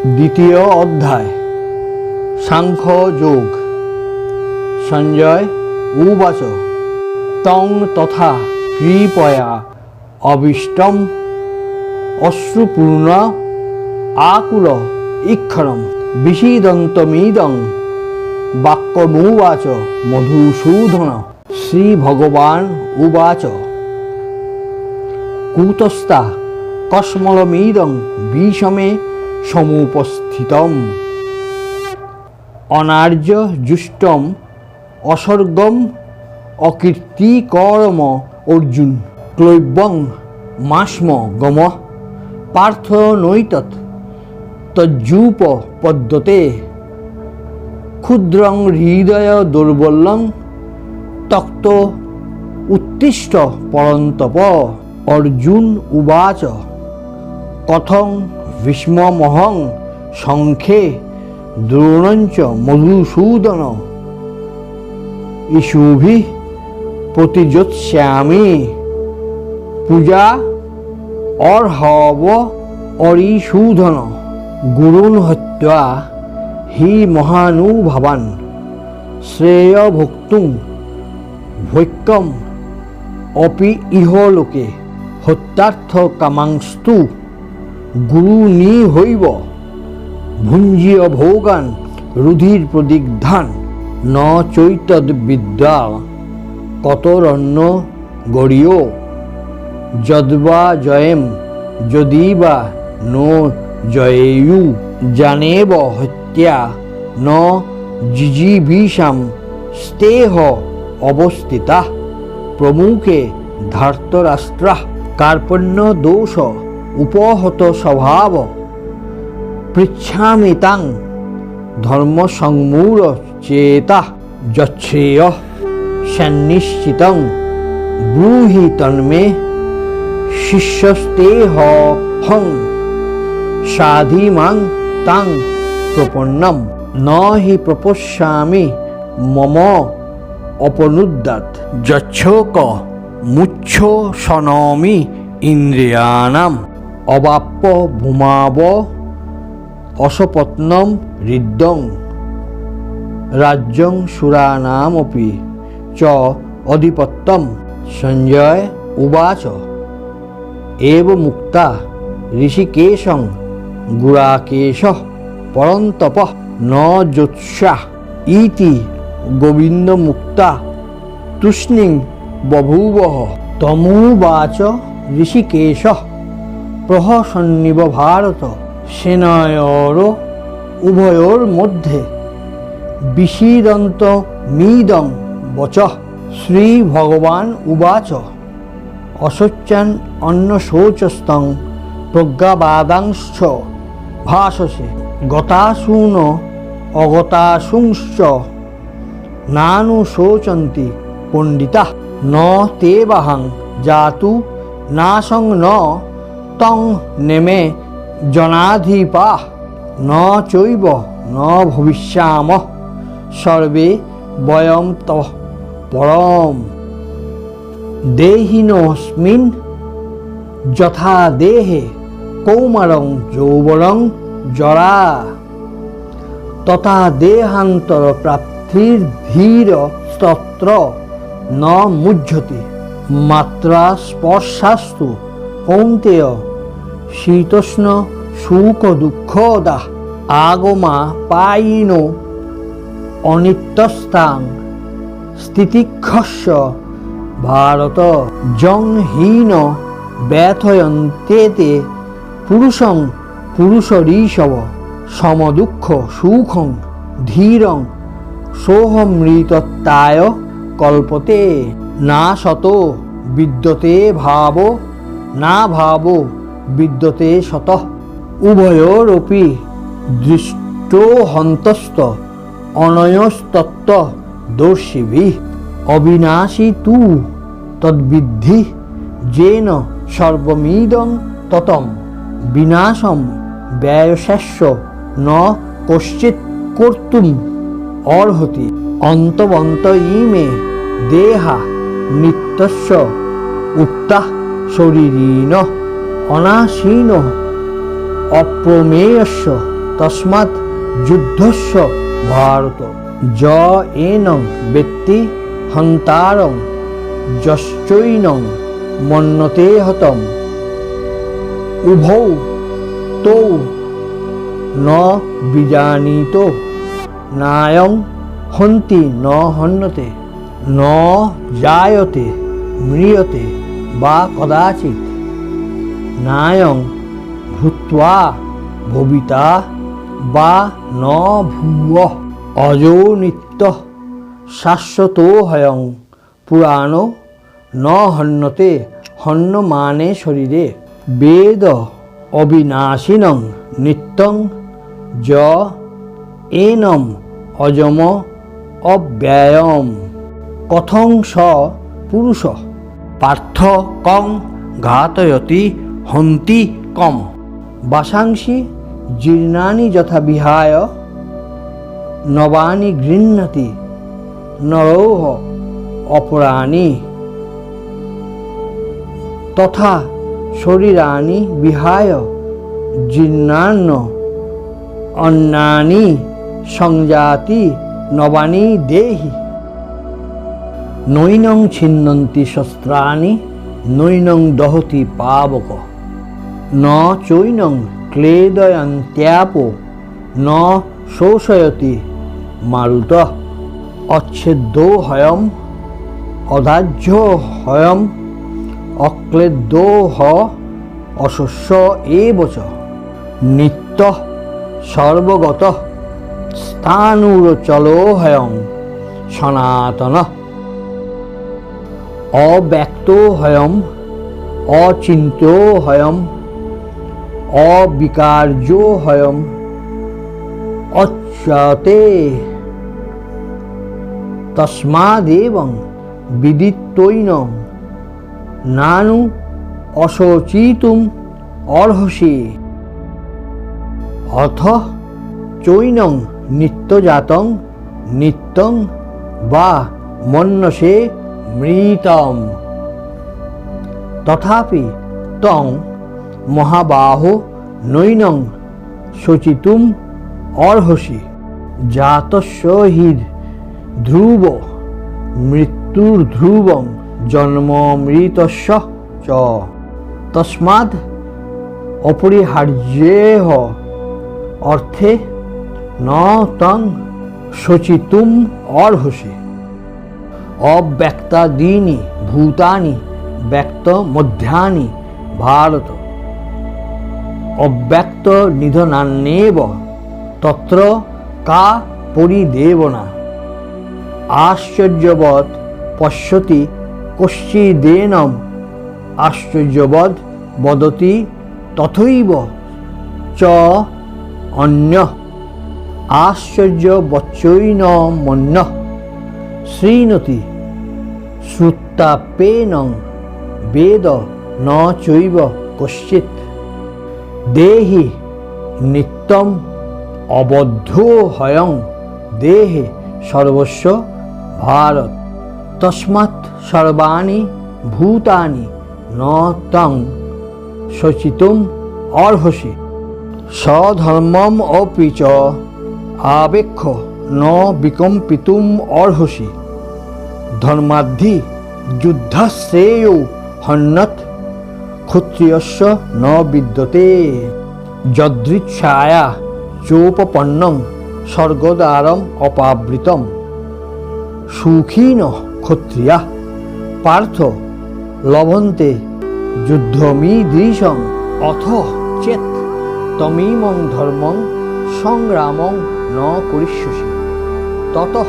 দ্বিতীয় অধ্যায় সাংখ্য যোগ। সঞ্জয় উবাচ তং তথা কৃপয়া অবিষ্টম অশ্রুপূর্ণ আকুল ইক্ষরম বিষীদন্তমিদং বাক্যমুবাচ মধুসূদন। শ্রীভগবান উবাচ কুতস্তা কস্মলমিদং বিষমে সমুপস্থিতম অনার্য জুষ্টম অসর্গম অকীর্তিকরম অর্জুন ক্লৈবং মাস্ম গম পার্থ নৈতৎ তজ্জুপ পদ্যতে ক্ষুদ্রং হৃদয় দুর্বলং তক্ত উত্তিষ্ঠ পরন্তপ। অর্জুন উবাচ কথং ভীষ্মমহং সংখ্যে দ্রোণঞ্চ মধুসূদন ইষুভিঃ প্রতিযোৎস্যামি পূজা অর্হব অরিসূদন। গুরুন হত্যা হি মহানুভাবান শ্রেয় ভোক্তুং ভৈক্যম অপি ইহলোকে হত্যার্থ কামাংস্তু গুরুনি হইব ভুঞ্জীয় ভোগান রুধির প্রদিগ্ধান ন চৈতদ বিদ্যা কতরণ্য গড়ীয় যদ্বা জয়েম যদি বা নো জয়েয়ু জানেব হত্যা ন জিজিবিষাম স্তেহ অবস্থিতা প্রমুখে ধার্তরাষ্ট্রা কার্পণ্য দোষ উপহত স্বভাব পৃচ্ছামি তাং ধর্ম সংমূঢ় চেতা যচ্ছেয় সন্নিশ্চিতং ব্রূহি তন্মে শিষ্যস্তেহং সাধিমাং তাং প্রপন্নম ন হি প্রপশ্যামি মম অপনুদ্যাৎ যচ্ছোক মুচ্ছো শনমি ইন্দ্রিয়াণাম অবাপ্য ভূমাব অসপত্নম হৃদ্যং রাজ্যং সুরানামপি চ অধিপত্যম। সঞ্জয় উবাচ এব মুক্তা ঋষিকেশং গুড়াকেশঃ পরন্তপঃ ন যোৎস্যা ইতি গোবিন্দ মুক্তা তুষ্ণীং বভূবঃ। তমুবাচ ঋষিকেশঃ প্রহসন্নিব ভারত সেনয়োর উভয়োর মধ্যে বিষীদন্তমিদং বচঃ। শ্রী ভগবান উবাচ অশোচ্যান অন্নশোচস্তং প্রজ্ঞাবাদাংশ্চ ভাসসে গতাসূন অগতাসুংশ্চ নানুশোচন্তি পণ্ডিতাঃ ন তেবাহং জাতু নাশং ন তং নেমে জনাধিপাঃ ন চৈব ন ভবিষ্যামঃ সর্বে বয়ম তঃ পরম। দেহিনোऽস্মিন যথা দেহে কৌমারং যৌবনং জরা তথা দেহান্তর প্রাপ্তির ধীর স্তত্র ন মুহ্যতি মাত্রা স্পর্শাস্তু কৌন্তেয় শীতোষ্ণ সুখ দুঃখদা আগমা পায়িনো অনিত্যস্তাং স্থিতিক্ষস্য ভারত জং হীন ব্যথয়ন্তেতে পুরুষং পুরুষরীষব সমদুঃখ সুখং ধীরং সোহমৃতত্বায় কল্পতে না শত বিদ্যতে ভাব না ভাব বিদ্যতে শতঃ উভয়োরপি দৃষ্টহন্তস্ত অনয়স্তত্ত্ব দর্শিভিঃ অবিনাশী তু তদ্বিদ্ধি যেন সর্বমিদং ততম বিনাশম ব্যয়স্য ন কশ্চিৎ কর্তুম অর্হতি অন্তবন্ত ইমে দেহা নিত্যস্য উক্তাঃ শরীরিণঃ অনাসীনঃ অপ্রমেয়স্য তস্মাৎ যুদ্ধস্য ভারত। য এনং বেত্তি হন্তারং যশ্চৈনং মন্যতে হতম। উভৌ তৌ ন বিজানীতো নায়ং হন্তি ন হন্যতে ন জায়তে ম্রিয়তে বা কদাচিৎ নায়ং ভূত্বা ভবিতা বা ন ভুবঃ। অজো নিত্যঃ শাশ্বতোহয়ং পুরাণো ন হন্যতে হন্যমানে শরীরে। বেদ অবিনাশিনং নিত্যং য এনম অজম অব্যয়ম। কথং স পুরুষ পার্থ কং ঘাতয়তি হন্তি কম। বাসাংসি জীর্ণানি যথা বিহায় নবানি গৃহ্ণতি নরৌহ অপরাণি। তথা শরীরানি বিহায় জীর্ণান্য অন্যানি সংজাতি নবানি দেহি। নৈনং ছিন্নন্তি শস্ত্রাণি নৈনং দহতি পাবক। ন চৈনং ক্লেদয়ন্ত্যাপো ন শোষয়তি মারুতঃ। অচ্ছেদ্যোহয়ম অদাহ্যোহয়ম অক্লেদ্যোহ অশস্য এব চ। নিত্যঃ সর্বগতঃ স্থাণুরচলোহয়ং সনাতনঃ। অব্যক্তোহয়ম অচিন্ত্যোহয়ম অবিকার্যোহয়ম অচ্যতে। তস্মাদেবং বিদিত্বৈনং নানু অশোচিতুম অর্হসি। অথ চৈনং নিত্যজাতং নিত্যং বা মন্যসে মৃতম। তথাপি তং মহাবাহো নৈনং শোচিতুম অর্হসি। জাতস্য হি ধ্রুব মৃত্যুর্ধ্রুবং জন্মমৃতস্য চ। তস্মাদ অপরিহার্যেহ অর্থে ন তং শোচিতুম অর্হসি। অব্যক্তাদীনি ভূতানি ব্যক্ত মধ্যানি ভারত। অব্যক্ত নিধনান্যেব তত্র কা পরিদেবনা। আশ্চর্যবৎ পশ্যতি কশ্চিদেনম আশ্চর্যবৎ বদতি তথৈব চ অন্যঃ। আশ্চর্যবচ্চৈনমন্যঃ শৃণোতি শ্রুতাপ্যেনং বেদ ন চৈব কশ্চিৎ। দেহি নিত্যম অবদ্ধোহয়ং দেহে সর্বস্ব ভারত। তস্মাৎ সর্বাণি ভূতানি ন তং শোচিতুম অর্হসি। স্বধর্মম অপি চ আবেক্ষ ন বিকম্পিতুম অর্হসি। ধর্মাদ্ধি যুদ্ধশ্রেয়ো হন্যৎ ক্ষত্রিয়স্য ন বিদ্যতে। যদৃচ্ছায়া চোপপন্নং স্বর্গদ্বারম অপাবৃতম। সুখীনঃ ক্ষত্রিয়াঃ পার্থ লভন্তে যুদ্ধমীদৃশং। অথ চেৎ তমিমং ধর্মং সংগ্রামং ন করিষ্যসি। ততঃ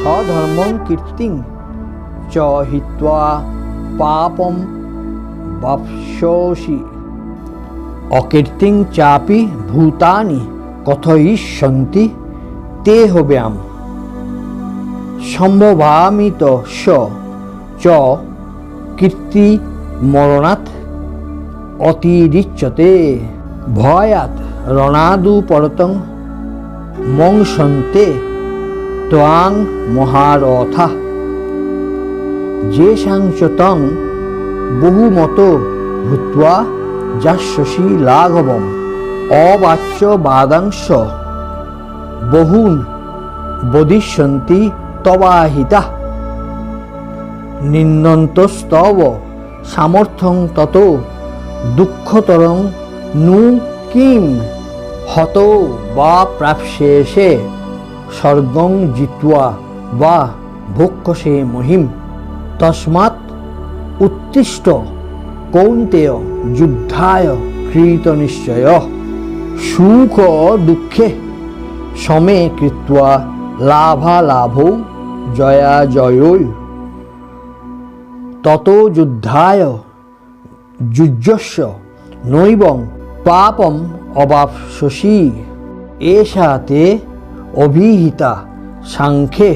স্বধর্মং কীর্তিং চ হিত্বা পাপম বাপ্স্যসি। অকীর্তিং চাপি ভূতানি কথয়িষ্যন্তি তে হব্যাম। সম্ভবামিতস্য চ কীর্তি মরণাৎ অতিরিচ্যতে। ভয়াৎ রণাদু পরতং মংসন্তে ত্বাং মহারথাঃ। যেষাং চ তং বহুমতো ভূত্বা যাস্যসি লাঘবম। অবাচ্য বাদাংশ বহুন বদিষ্যন্তি তবাহিতা নিন্দন্তস্তব সামর্থ্যং তত দুঃখতরং নু কিম হত বা প্রাপ্স্যেষে স্বর্গং জিত্বা বা ভক্ষসে মহিম তস্মাৎ উত্তিষ্ঠ কৌন্তেয় যুদ্ধায় কৃতনিশ্চয়ঃ সুখ দুঃখে সমে কৃত্বা লাভালাভৌ জয়াজয়ৌ ততো যুদ্ধায় যুজ্যস্য নৈবং পাপম অবাপ্স্যসি এষা তে অভিহিতা সাংখ্যে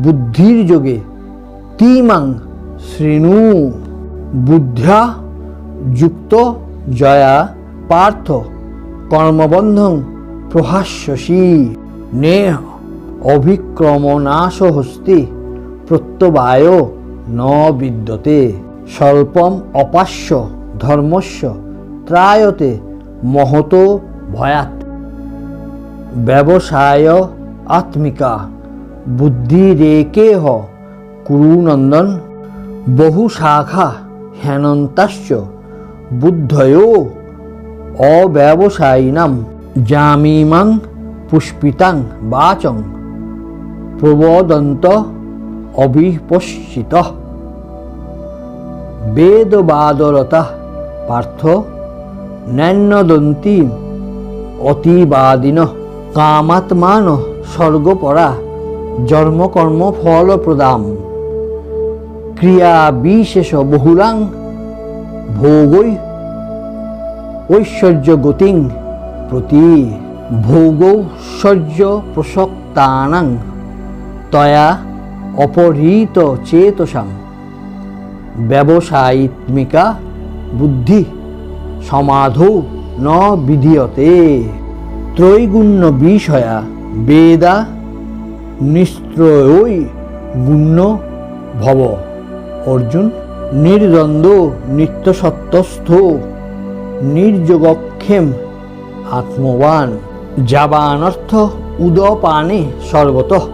বুদ্ধির্যোগে তিমাং শৃণু বুদ্ধ্যা যুক্ত জয়া পার্থ কর্মবন্ধং প্রহাস্যসি নেহ অভিক্রমনাশহস্তি প্রত্যবায় ন বিদ্যতে স্বল্পম অপাস্য ধর্মস্য ত্রায়তে মহতো ভয়াৎ ব্যবসায় আত্মিকা বুদ্ধিরেকেহ কুরুনন্দন বহুশাখা হ্যানন্তাশ্চ বুদ্ধয়ো অব্যবসায়িনাম জামিমাং পুষ্পিতাং বাচং প্রবদন্ত অবিপশ্চিতঃ বেদবাদরতা পার্থ নৈন্যদন্তি অতিবাদিনঃ কামাত্মানঃ স্বর্গপরা জন্মকর্ম ফলপ্রদাম ক্রিয়া বিশেষ বহুলাং ভোগৈ ঐশ্বর্যগতিং প্রতি ভোগৈশ্বর্য প্রসক্তানাং তয়া অপহৃত চেতসাং ব্যবসায়িত্মিকা বুদ্ধি সমাধৌ ন বিধীয়তে ত্রৈগুণ্য বিষয়া বেদা নিস্ত্রয়ৈ গুণ্য ভব অর্জুন নির্দ্বন্দ্ব নিত্যসত্ত্বস্থ নির্যোগক্ষেম আত্মবান যাবানর্থ উদপানে সর্বতঃ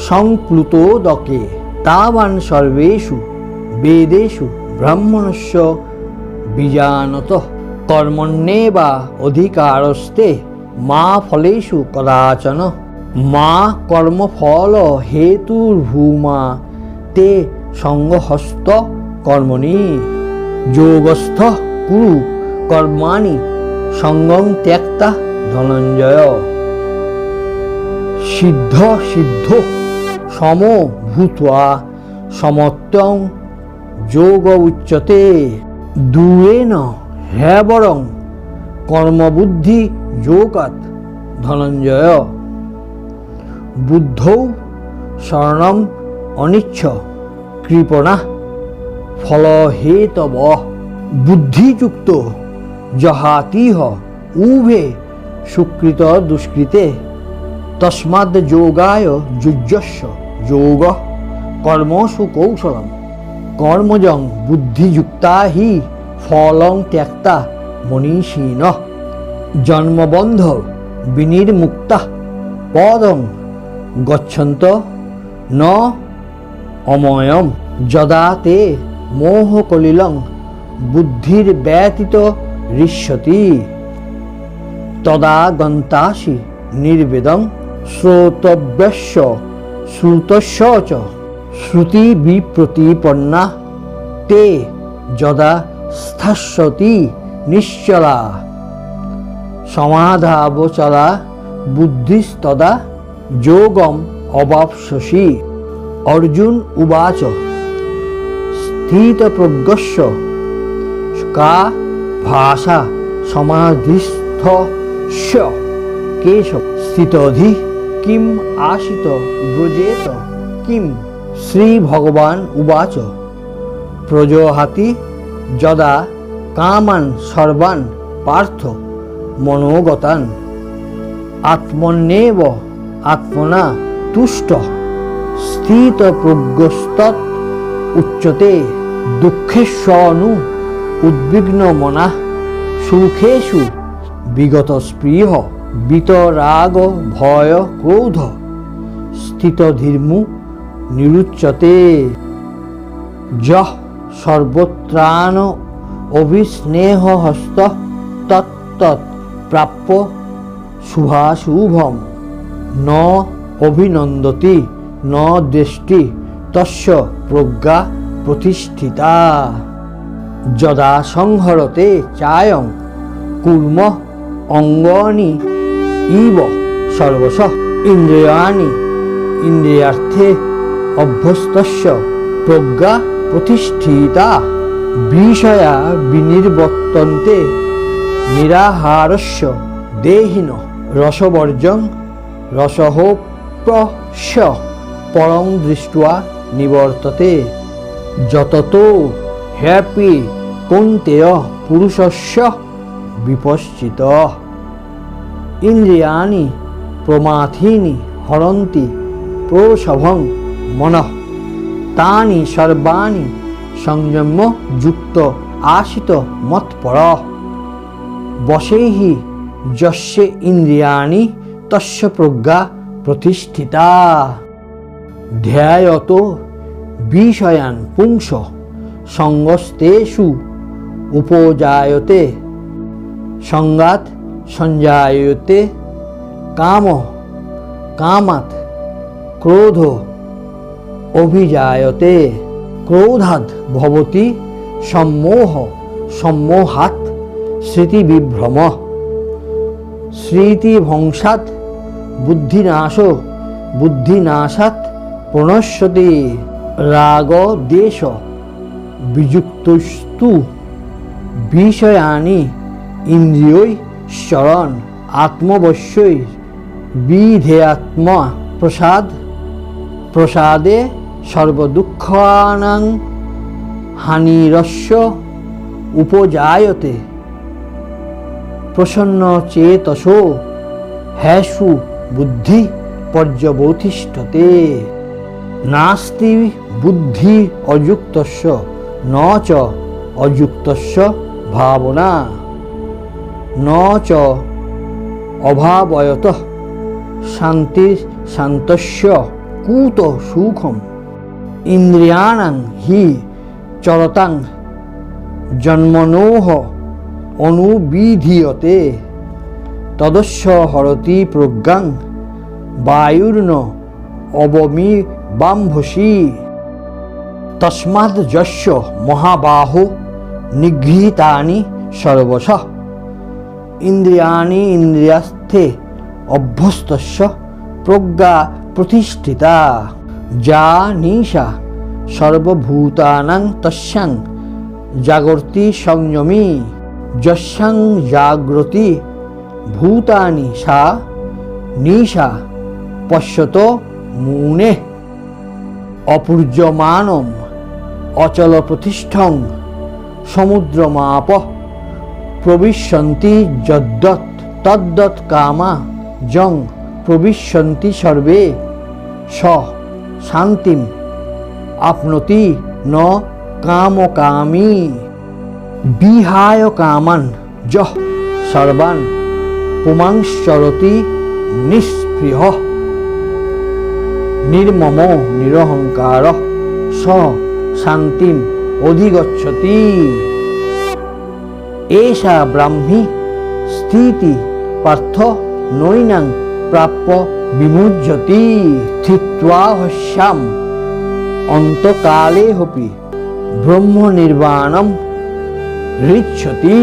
সংপ্লুতোদকে তাবান সর্বেষু বেদেষু ব্রাহ্মণস্য বিজানতঃ কর্মণ্যেবা অধিকারস্তে মা ফলেষু কদাচন মা কর্মফল হেতুর্ভূমা তে সঙ্গহস্ত কর্মণি যোগস্থ কুরু কর্মাণি সঙ্গং ত্যক্তা ধনঞ্জয় সিদ্ধ সিদ্ধ সম ভূত্বা সমত্বং যোগ উচ্যতে দূরেন হ্যাবরং কর্মবুদ্ধি যোগাৎ ধনঞ্জয় বুদ্ধৌ শরণম অনিচ্ছ কৃপণা ফলহেতব বুদ্ধিযুক্ত জহাতিহ উভে সুকৃত দুষ্কৃতে তস্মাদ যোগায় যুজ্যস্য যোগ কর্মসু কৌশলম কর্মজং বুদ্ধিযুক্তা হি ফলং ত্যক্তা মনীষিণঃ জন্মবন্ধ বিনির্মুক্তা পদং গচ্ছন্ত ন অময়ম যদা তে মোহকলিলং বুদ্ধির ব্যতীত ঋষ্যতি তদা গন্তাসি নির্বেদং শ্রোতব্যস্য শ্রুতস্য চ শ্রুতি বিপ্রতিপন্না তে যদা স্থাস্যতি নিশ্চলা সমাধাবচলা বুদ্ধিস্তদা যোগম অবাপ্স্যসি অর্জুন উবাচ স্থিতপ্রজ্ঞস্য কা ভাষা সমাধিস্থস্য কেশব স্থিতধি কিম আশিত ব্রজেত কিম শ্রী ভগবান উবাচ প্রজহাতি যদা কামান সর্বান পার্থ মনোগতান আত্মন্যেব আত্মনা তুষ্ট স্থিতপ্রজ্ঞস্তৎ উচ্যতে দুঃখেষ্বনু উদ্বিগ্নমনা সুখেষু বিগত স্পৃহ বিতরাগ ভয় ক্রোধ স্থিত ধীর্মু নিরুচ্যতে যঃ সর্বত্রাণ অভিস্নেহ হস্ত তত্তৎ প্রাপ্য শুভাশুভম ন অভিনন্দতি ন দৃষ্টি তস্য প্রজ্ঞা প্রতিষ্ঠিতা যদা সংহরতে চায়ং কুর্ম অঙ্গানি ইব সর্বশঃ ইন্দ্রিয়াণি ইন্দ্রিয়ার্থে অভ্যস্তস্য প্রজ্ঞা প্রতিষ্ঠিতা বিষয়া বিনির্বর্তন্তে নিরাহারস্য দেহিন রসবর্জং রসহোপ্যস্য পরং দৃष्ट्वा নিবর্ততে যততো হ্যাপি কৌন্তেয় পুরুষস্য বিপশ্চিত ইন্দ্রিয়াণি প্রমাথিনি হরন্তি প্রসভং মনঃ তানি সর্বাণি সংযম্য যুক্ত আশিত মৎপর বশেহি যস্য ইন্দ্রিয়াণি তস্য প্রজ্ঞা প্রতিষ্ঠিতা ধ্যায়ত বিষয়ান পুংস সঙ্গস্তেষু উপজায়তে সঙ্গাত সঞ্জায়তে কাম কামাত ক্রোধ অভিজায়তে ক্রোধাৎ ভবতি সম্মোহ সম্মোহাৎ স্মৃতিবিভ্রম স্মৃতিভংসাৎ বুদ্ধিনাশ বুদ্ধিনাশাৎ প্রণশ্যতে রাগ দেশ বিযুক্তস্তু বিষয়ানি ইন্দ্রিয়ৈ শরণ আত্মবশ্যৈ বিধেয়াত্মা প্রসাদ প্রসাদে সর্বদুঃখানাং হানিরস্য উপজায়তে প্রসন্ন চেতসো হ্যাসু বুদ্ধি পর্যবতিষ্ঠতে নাস্তি বুদ্ধি অযুক্তস্য ন চ অযুক্তস্য ভাবনা ন চ অভাবয়তঃ শান্তি শান্তস্য কুত সুখম ইন্দ্রিয়াণাং হি চরতাং জন্মনোহ অনুবিধীয়তে তদস্য হরতি প্রজ্ঞাং বায়ুর্ন অবমি বাম্ভসি তস্মাদ যস্য মহাবাহো নিগৃহীতানি সর্বশঃ ইন্দ্রিয়াণি ইন্দ্রিয়াস্থে অভ্যস্তস্য প্রজ্ঞা প্রতিষ্ঠিতা যা নিশা সর্বভূতানাং তস্যাং জাগর্তি সংযমী যস্যাং জাগ্রতি ভূতানি সা নিশা পশ্যত মুনে অপূর্যমানম অচল প্রতিষ্ঠং সমুদ্রমাপ প্রবিশ্যন্তি যদ্দৎ তদ্দৎ কামা জং প্রবিশ্যন্তি সর্বে স শান্তিম আপনতি ন কামকামী বিহায় কামান যঃ সর্বান পুমাংশ্চরতি নিঃস্পৃহ নির্মম নিরহংকার স শান্তিম অধিগচ্ছতি এষা ব্রাহ্মী স্থিতি পার্থ নৈনাং প্রাপ্য বিমুহ্যতি স্থিত্বা হস্যাম অন্তকালে হপি ব্রহ্ম নির্বাণম ঋচ্ছতি।